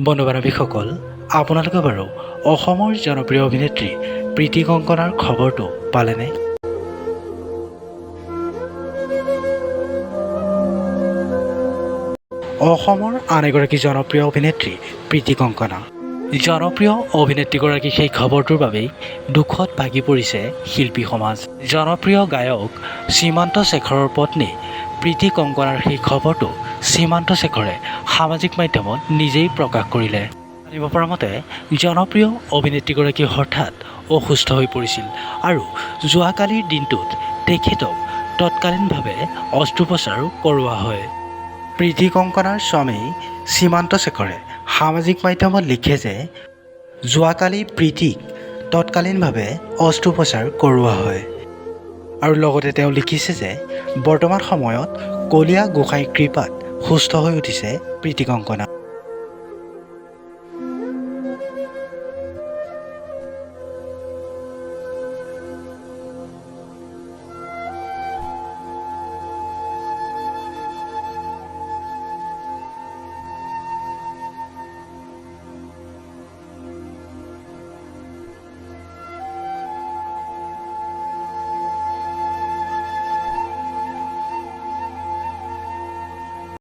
বন্ধু বান্ধৱীসকল, আপোনালোকে বাৰু অসমৰ জনপ্ৰিয় অভিনেত্ৰী প্ৰীতি কংকনাৰ খবৰটো পালেনে? অসমৰ আন এগৰাকী জনপ্ৰিয় অভিনেত্ৰী প্ৰীতি কংকনা। জনপ্ৰিয় অভিনেত্ৰীগৰাকীৰ সেই খবৰটোৰ বাবেই দুখত ভাগি পৰিছে শিল্পী সমাজ। জনপ্ৰিয় গায়ক সীমান্ত শেখৰৰ পত্নী প্ৰীতি কংকনাৰ সেই খবৰটো সীমান্ত শেখৰে সামাজিক মাধ্যমত নিজেই প্ৰকাশ কৰিলে। জানিব পৰা মতে, জনপ্ৰিয় অভিনেত্ৰীগৰাকী হঠাৎ অসুস্থ হৈ পৰিছিল আৰু যোৱাকালিৰ দিনটোত তেখেতক তৎকালীনভাৱে অস্ত্ৰোপচাৰ কৰোৱা হয়। প্ৰীতি কংকনাৰ স্বামী সীমান্ত শেখৰে সামাজিক মাধ্যমত লিখে যে যোৱাকালি প্ৰীতিক তৎকালীনভাৱে অস্ত্ৰোপচাৰ কৰোৱা হয় আৰু লগতে তেওঁ লিখিছে যে বৰ্তমান সময়ত কলীয়া গোসাঁইৰ কৃপাত সুস্থ হৈ উঠিছে প্ৰীতি কংকনা।